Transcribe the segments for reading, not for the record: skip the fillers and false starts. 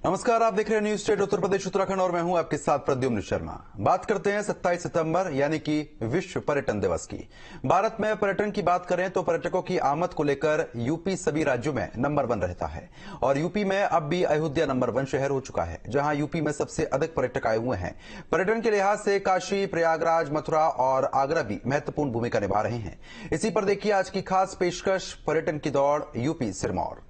नमस्कार, आप देख रहे हैं न्यूज स्टेट उत्तर प्रदेश उत्तराखंड और मैं हूं आपके साथ प्रद्युम्न शर्मा। बात करते हैं 27 सितंबर यानी कि विश्व पर्यटन दिवस की। भारत में पर्यटन की बात करें तो पर्यटकों की आमद को लेकर यूपी सभी राज्यों में नंबर 1 रहता है और यूपी में अब भी अयोध्या नंबर 1 शहर हो चुका है, जहां यूपी में सबसे अधिक पर्यटक आए हुए हैं। पर्यटन के लिहाज से काशी, प्रयागराज, मथुरा और आगरा भी महत्वपूर्ण भूमिका निभा रहे हैं। इसी पर देखिए आज की खास पेशकश, पर्यटन की दौड़ यूपी सिरमौर।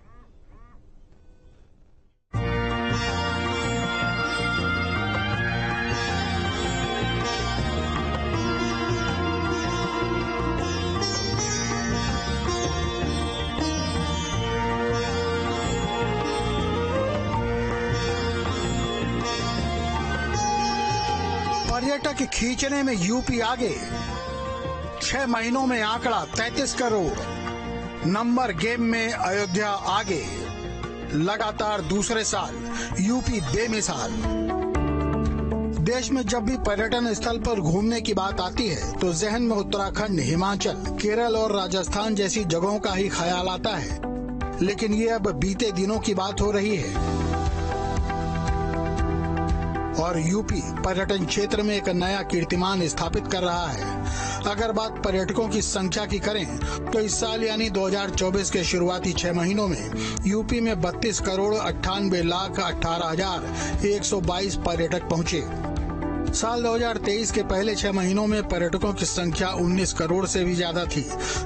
पर्यटक खींचने में यूपी आगे, 6 महीनों में आंकड़ा 33 करोड़। नंबर गेम में अयोध्या आगे, लगातार दूसरे साल यूपी बेमिसाल। देश में जब भी पर्यटन स्थल पर घूमने की बात आती है तो जहन में उत्तराखंड, हिमाचल, केरल और राजस्थान जैसी जगहों का ही ख्याल आता है, लेकिन ये अब बीते दिनों की बात हो रही है और यूपी पर्यटन क्षेत्र में एक नया कीर्तिमान स्थापित कर रहा है। अगर बात पर्यटकों की संख्या की करें तो इस साल यानी 2024 के शुरुआती 6 महीनों में यूपी में 32 करोड़ 98 लाख 18,122 पर्यटक पहुंचे। साल 2023 के पहले 6 महीनों में पर्यटकों की संख्या 19 करोड़ से भी ज्यादा थी,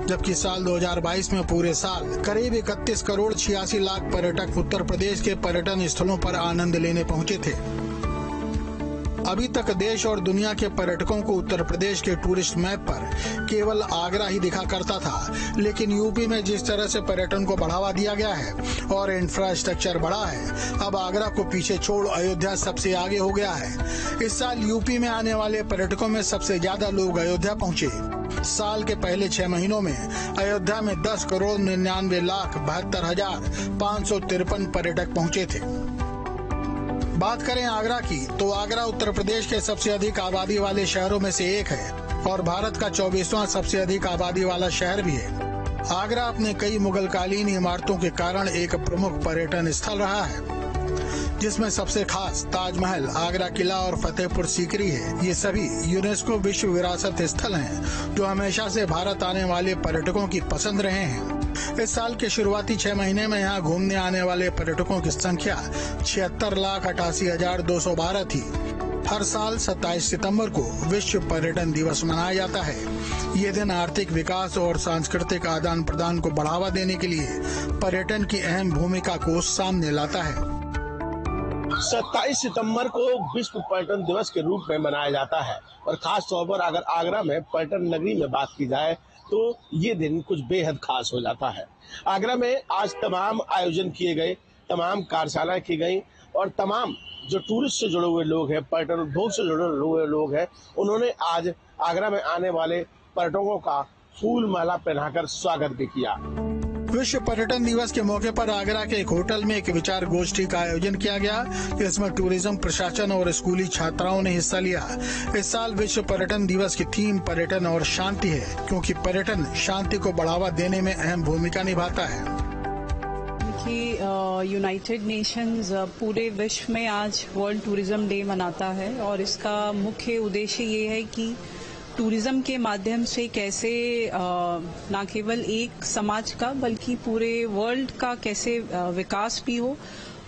जबकि साल 2022 में पूरे साल करीब 31 करोड़ 86 लाख पर्यटक उत्तर प्रदेश के पर्यटन स्थलों पर आनंद लेने पहुंचे थे। अभी तक देश और दुनिया के पर्यटकों को उत्तर प्रदेश के टूरिस्ट मैप पर केवल आगरा ही दिखा करता था, लेकिन यूपी में जिस तरह से पर्यटन को बढ़ावा दिया गया है और इंफ्रास्ट्रक्चर बढ़ा है, अब आगरा को पीछे छोड़ अयोध्या सबसे आगे हो गया है। इस साल यूपी में आने वाले पर्यटकों में सबसे ज्यादा लोग अयोध्या पहुंचे। साल के पहले 6 महीनों में अयोध्या में 10 करोड़ 99 लाख 72,553 पर्यटक पहुंचे थे। बात करें आगरा की तो आगरा उत्तर प्रदेश के सबसे अधिक आबादी वाले शहरों में से एक है और भारत का 24वां सबसे अधिक आबादी वाला शहर भी है। आगरा अपने कई मुगलकालीन इमारतों के कारण एक प्रमुख पर्यटन स्थल रहा है, जिसमें सबसे खास ताजमहल, आगरा किला और फतेहपुर सीकरी है। ये सभी यूनेस्को विश्व विरासत स्थल हैं, जो हमेशा से भारत आने वाले पर्यटकों की पसंद रहे हैं। इस साल के शुरुआती 6 महीने में यहाँ घूमने आने वाले पर्यटकों की संख्या 76,88,212 थी। हर साल 27 सितंबर को विश्व पर्यटन दिवस मनाया जाता है। ये दिन आर्थिक विकास और सांस्कृतिक आदान प्रदान को बढ़ावा देने के लिए पर्यटन की अहम भूमिका को सामने लाता है। 27 सितंबर को विश्व पर्यटन दिवस के रूप में मनाया जाता है और खास तौर पर अगर आगरा में पर्यटन नगरी में बात की जाए तो ये दिन कुछ बेहद खास हो जाता है। आगरा में आज तमाम आयोजन किए गए, तमाम कार्यशालाएं की गई और तमाम जो टूरिस्ट से जुड़े हुए लोग हैं, पर्यटन उद्योग से जुड़े हुए लोग हैं, उन्होंने आज आगरा में आने वाले पर्यटकों का फूल माला पहनाकर स्वागत भी किया। विश्व पर्यटन दिवस के मौके पर आगरा के एक होटल में एक विचार गोष्ठी का आयोजन किया गया, जिसमें टूरिज्म प्रशासन और स्कूली छात्राओं ने हिस्सा लिया। इस साल विश्व पर्यटन दिवस की थीम पर्यटन और शांति है, क्योंकि पर्यटन शांति को बढ़ावा देने में अहम भूमिका निभाता है। यूनाइटेड नेशंस पूरे विश्व में आज वर्ल्ड टूरिज्म डे मनाता है और इसका मुख्य उद्देश्य ये है कि टूरिज्म के माध्यम से कैसे न केवल एक समाज का बल्कि पूरे वर्ल्ड का कैसे विकास भी हो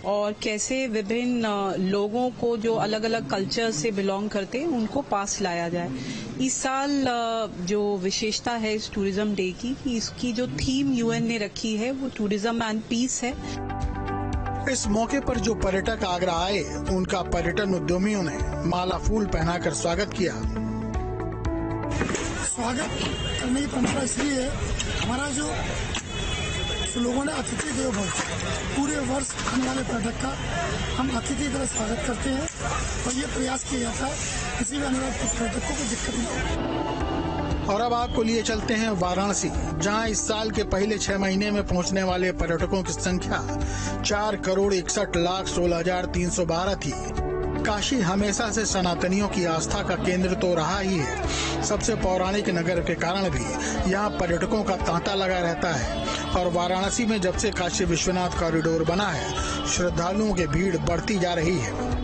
और कैसे विभिन्न लोगों को जो अलग अलग कल्चर से बिलोंग करते हैं उनको पास लाया जाए। इस साल जो विशेषता है इस टूरिज्म डे की, इसकी जो थीम यूएन ने रखी है वो टूरिज्म एंड पीस है। इस मौके पर जो पर्यटक आगरा आए, उनका पर्यटन उद्यमियों ने माला फूल पहनाकर स्वागत किया। स्वागत करने की परंपरा इसलिए है, हमारा जो लोगों ने अतिथि देवो भव, पूरे वर्ष आने वाले पर्यटक का हम अतिथि की तरह स्वागत करते हैं और ये प्रयास किया जाता है किसी भी आने वाले पर्यटकों को दिक्कत नहीं हो। और अब आपको लिए चलते हैं वाराणसी, जहां इस साल के पहले 6 महीने में पहुंचने वाले पर्यटकों की संख्या 4 करोड़ 61 लाख 16,312 थी। काशी हमेशा से सनातनियों की आस्था का केंद्र तो रहा ही है। सबसे पौराणिक नगर के कारण भी यहाँ पर्यटकों का तांता लगा रहता है और वाराणसी में जब से काशी विश्वनाथ कॉरिडोर बना है, श्रद्धालुओं की भीड़ बढ़ती जा रही है।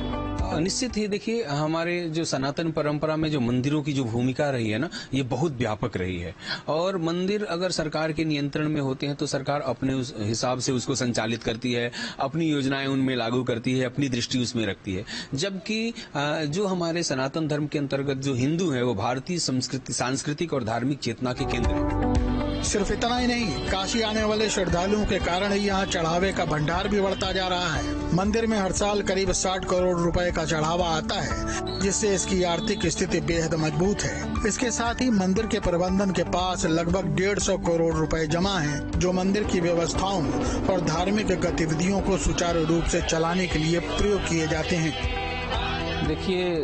निश्चित ही देखिए, हमारे जो सनातन परंपरा में जो मंदिरों की जो भूमिका रही है ना, ये बहुत व्यापक रही है। और मंदिर अगर सरकार के नियंत्रण में होते हैं तो सरकार अपने उस हिसाब से उसको संचालित करती है, अपनी योजनाएं उनमें लागू करती है, अपनी दृष्टि उसमें रखती है। जबकि जो हमारे सनातन धर्म के अंतर्गत जो हिंदू है, वो भारतीय संस्कृति, सांस्कृतिक और धार्मिक चेतना के केंद्र है। सिर्फ इतना ही नहीं, काशी आने वाले श्रद्धालुओं के कारण ही यहाँ चढ़ावे का भंडार भी बढ़ता जा रहा है। मंदिर में हर साल करीब 60 करोड़ रुपए का चढ़ावा आता है, जिससे इसकी आर्थिक स्थिति बेहद मजबूत है। इसके साथ ही मंदिर के प्रबंधन के पास लगभग 150 करोड़ रुपए जमा हैं, जो मंदिर की व्यवस्थाओं और धार्मिक गतिविधियों को सुचारू रूप से चलाने के लिए प्रयोग किए जाते हैं। देखिए,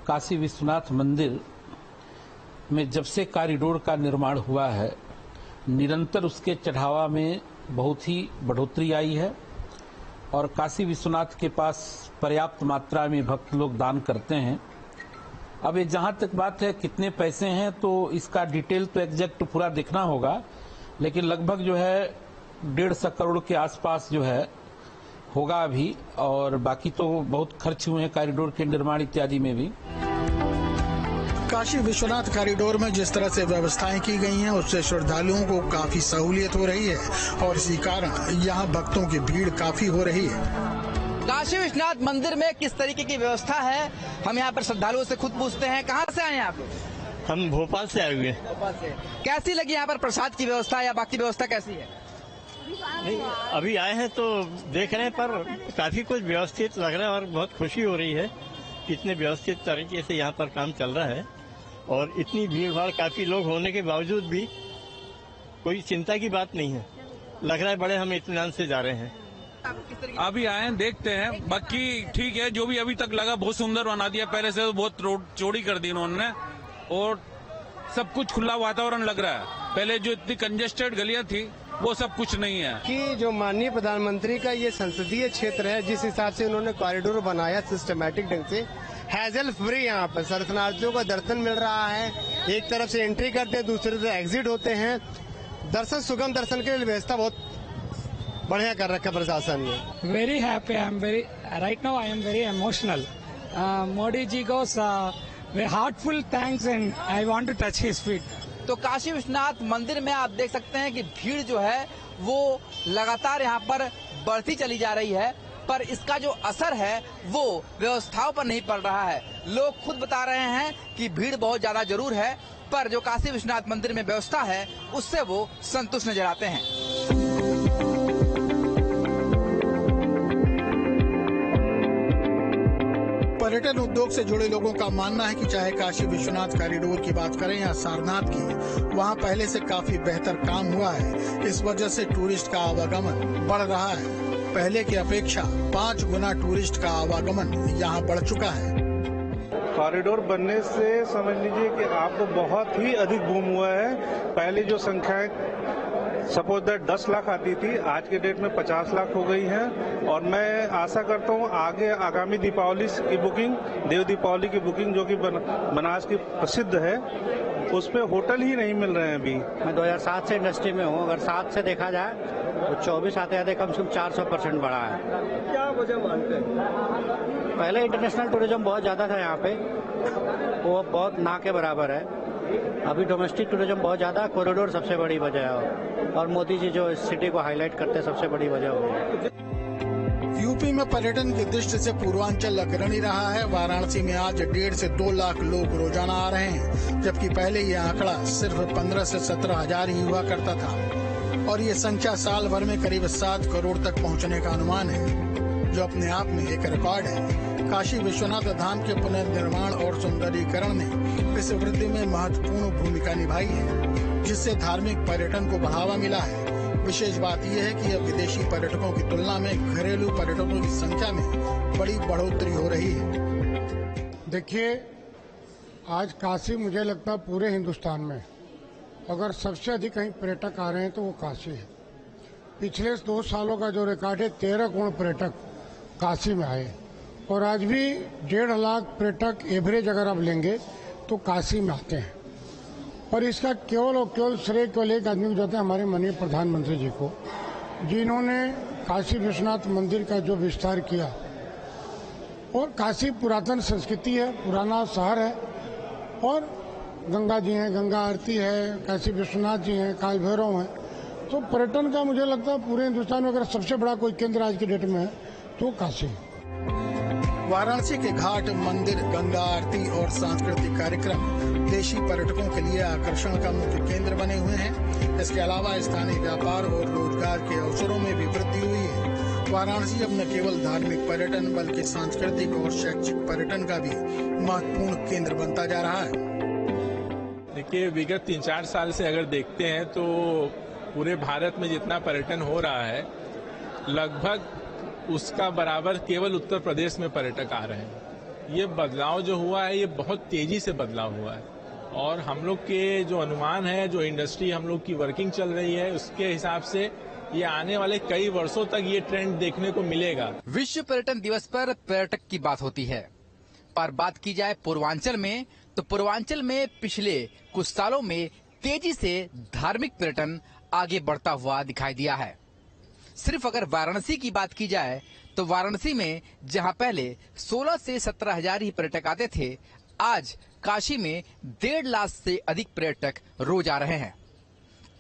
काशी विश्वनाथ मंदिर में जब से कॉरिडोर का निर्माण हुआ है, निरंतर उसके चढ़ावा में बहुत ही बढ़ोतरी आई है और काशी विश्वनाथ के पास पर्याप्त मात्रा में भक्त लोग दान करते हैं। अब ये जहां तक बात है कितने पैसे हैं, तो इसका डिटेल तो एग्जैक्ट पूरा देखना होगा, लेकिन लगभग जो है 150 करोड़ के आसपास जो है होगा अभी, और बाकी तो बहुत खर्च हुए हैं कॉरिडोर के निर्माण इत्यादि में भी। काशी विश्वनाथ कॉरिडोर में जिस तरह से व्यवस्थाएं की गई हैं, उससे श्रद्धालुओं को काफी सहूलियत हो रही है और इसी कारण यहाँ भक्तों की भीड़ काफी हो रही है। काशी विश्वनाथ मंदिर में किस तरीके की व्यवस्था है, हम यहाँ पर श्रद्धालुओं से खुद पूछते हैं। कहाँ से आए हैं आप? हम भोपाल से आए हुए। भोपाल से। कैसी लगी यहाँ पर प्रसाद की व्यवस्था या बाकी व्यवस्था कैसी है? नहीं, अभी आए हैं तो देख रहे हैं, पर काफी कुछ व्यवस्थित लग रहा है और बहुत खुशी हो रही है। इतने व्यवस्थित तरीके से यहाँ पर काम चल रहा है और इतनी भीड़ भाड़ काफी लोग होने के बावजूद भी कोई चिंता की बात नहीं है। लग रहा है बड़े हम इत्मीनान से जा रहे हैं। अभी आए हैं, देखते हैं। बाकी ठीक है, जो भी अभी तक लगा बहुत सुंदर बना दिया। पहले से तो बहुत रोड चौड़ी कर दी उन्होंने और सब कुछ खुला वातावरण लग रहा है। पहले जो इतनी कंजेस्टेड गलियां थी वो सब कुछ नहीं है। कि जो माननीय प्रधानमंत्री का ये संसदीय क्षेत्र है, जिस हिसाब से उन्होंने कॉरिडोर बनाया सिस्टमैटिक ढंग से, हैजल फ्री यहाँ पर दर्शनार्थियों का दर्शन मिल रहा है। एक तरफ से एंट्री करते हैं, दूसरे से एग्जिट होते हैं। दर्शन, सुगम दर्शन के लिए व्यवस्था बहुत बढ़िया कर रखा प्रशासन ने। Very happy, I am very right now, I am very emotional. Modi ji को heartful thanks and I want to touch his feet. तो काशी विश्वनाथ मंदिर में आप देख सकते हैं कि भीड़ जो है वो लगातार यहाँ पर बढ़ती चली जा रही है, पर इसका जो असर है वो व्यवस्थाओं पर नहीं पड़ रहा है। लोग खुद बता रहे हैं कि भीड़ बहुत ज्यादा जरूर है, पर जो काशी विश्वनाथ मंदिर में व्यवस्था है उससे वो संतुष्ट नजर आते हैं। पर्यटन उद्योग से जुड़े लोगों का मानना है कि चाहे काशी विश्वनाथ कॉरिडोर की बात करें या सारनाथ की, वहां पहले से काफी बेहतर काम हुआ है। इस वजह से टूरिस्ट का आवागमन बढ़ रहा है। पहले की अपेक्षा 5 गुना टूरिस्ट का आवागमन यहाँ बढ़ चुका है। कॉरिडोर बनने से समझ लीजिए कि आपको बहुत ही अधिक बूम हुआ है। पहले जो संख्याएं सपोज दैट 10 लाख आती थी, आज के डेट में 50 लाख हो गई हैं। और मैं आशा करता हूं आगे आगामी दीपावली की बुकिंग, देव दीपावली की बुकिंग जो कि बनारस की प्रसिद्ध है, उस पे होटल ही नहीं मिल रहे हैं अभी। मैं 2007 से इंडस्ट्री में हूं। अगर 7 से देखा जाए तो 24 आते आते कम से कम 400% बढ़ा है। क्या वजह मानते हैं? पहले इंटरनेशनल टूरिज्म बहुत ज्यादा था यहाँ पे, वो बहुत ना के बराबर है। अभी डोमेस्टिक टूरिज्म बहुत ज्यादा, कॉरिडोर सबसे बड़ी वजह है और मोदी जी जो इस सिटी को हाईलाइट करते सबसे बड़ी वजह हो गई। यूपी में पर्यटन की दृष्टि से पूर्वांचल अग्रणी रहा है। वाराणसी में आज 1.5 से 2 लाख लोग रोजाना आ रहे हैं, जबकि पहले ये आंकड़ा सिर्फ 15 से 17 हजार ही हुआ करता था और ये संख्या साल भर में करीब 7 करोड़ तक पहुंचने का अनुमान है, जो अपने आप में एक रिकॉर्ड है। काशी विश्वनाथ धाम के पुनर्निर्माण और सुंदरीकरण ने इस वृद्धि में महत्वपूर्ण भूमिका निभाई है, जिससे धार्मिक पर्यटन को बढ़ावा मिला है। विशेष बात यह है कि अब विदेशी पर्यटकों की तुलना में घरेलू पर्यटकों की संख्या में बड़ी बढ़ोतरी हो रही है। देखिए, आज काशी मुझे लगता है पूरे हिंदुस्तान में अगर सबसे अधिक कहीं पर्यटक आ रहे हैं तो वो काशी है। पिछले 2 सालों का जो रिकॉर्ड है, 13 करोड़ पर्यटक काशी में आए और आज भी 1.5 लाख पर्यटक एवरेज अगर आप लेंगे तो काशी में आते हैं। और इसका केवल और केवल श्रेय केवल एक आदमी को जाता है, हमारे माननीय प्रधानमंत्री जी को, जिन्होंने काशी विश्वनाथ मंदिर का जो विस्तार किया। और काशी पुरातन संस्कृति है, पुराना शहर है, और गंगा जी हैं, गंगा आरती है, काशी विश्वनाथ जी हैं, काल भैरव हैं। तो पर्यटन का मुझे लगता है पूरे हिंदुस्तान में अगर सबसे बड़ा कोई केंद्र आज की डेट में है तो काशी है। वाराणसी के घाट, मंदिर, गंगा आरती और सांस्कृतिक कार्यक्रम देशी पर्यटकों के लिए आकर्षण का मुख्य केंद्र बने हुए हैं। इसके अलावा स्थानीय व्यापार और रोजगार के अवसरों में भी वृद्धि हुई है। वाराणसी अब न केवल धार्मिक पर्यटन बल्कि सांस्कृतिक और शैक्षिक पर्यटन का भी महत्वपूर्ण केंद्र बनता जा रहा है। देखिए, विगत 3-4 साल से अगर देखते हैं तो पूरे भारत में जितना पर्यटन हो रहा है, लगभग उसका बराबर केवल उत्तर प्रदेश में पर्यटक आ रहे हैं। ये बदलाव जो हुआ है, ये बहुत तेजी से बदलाव हुआ है, और हम लोग के जो अनुमान है, जो इंडस्ट्री हम लोग की वर्किंग चल रही है, उसके हिसाब से ये आने वाले कई वर्षों तक ये ट्रेंड देखने को मिलेगा। विश्व पर्यटन दिवस पर पर्यटक की बात होती है, पर बात की जाए पूर्वांचल में, तो पूर्वांचल में पिछले कुछ सालों में तेजी से धार्मिक पर्यटन आगे बढ़ता हुआ दिखाई दिया है। सिर्फ अगर वाराणसी की बात की जाए तो वाराणसी में जहां पहले 16 से 17 हजार ही पर्यटक आते थे, आज काशी में 1.5 लाख से अधिक पर्यटक रोज आ रहे हैं।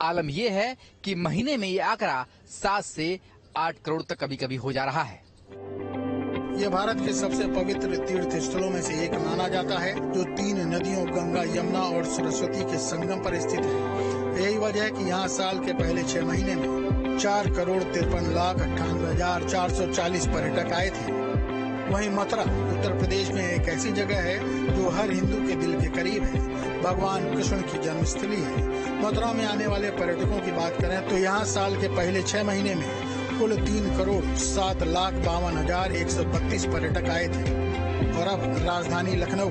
आलम यह है कि महीने में ये आंकड़ा 7 से 8 करोड़ तक कभी कभी हो जा रहा है। यह भारत के सबसे पवित्र तीर्थ स्थलों में से एक माना जाता है, जो 3 नदियों गंगा, यमुना और सरस्वती के संगम पर स्थित है। यही वजह है कि यहाँ साल के पहले 6 महीने में 4,53,98,440 पर्यटक आए थे। वहीं मथुरा उत्तर प्रदेश में एक ऐसी जगह है जो हर हिंदू के दिल के करीब है। भगवान कृष्ण की जन्मस्थली है। मथुरा में आने वाले पर्यटकों की बात करें तो यहाँ साल के पहले 6 महीने में कुल 3,07,52,132 पर्यटक आए थे। और अब राजधानी लखनऊ,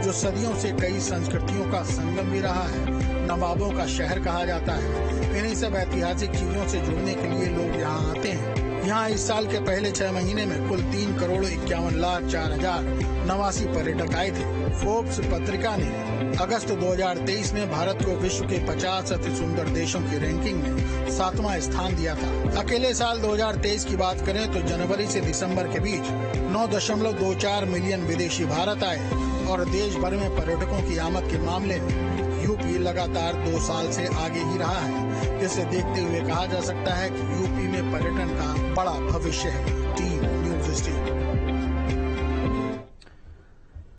जो सदियों से कई संस्कृतियों का संगम भी रहा है, नवाबों का शहर कहा जाता है, इन्हीं सब ऐतिहासिक चीजों से जुड़ने के लिए लोग यहाँ आते हैं। यहाँ इस साल के पहले 6 महीने में कुल 3,51,04,089 पर्यटक आए थे। फोर्ब्स पत्रिका ने अगस्त 2023 में भारत को विश्व के 50 अति सुंदर देशों की रैंकिंग में 7वां स्थान दिया था। अकेले साल 2023 की बात करें तो जनवरी से दिसंबर के बीच 9.24 मिलियन विदेशी भारत आए, और देश भर में पर्यटकों की आमद के मामले में यूपी लगातार 2 साल से आगे ही रहा है, जिसे देखते हुए कहा जा सकता है कि यूपी में पर्यटन का बड़ा भविष्य है। Team news state.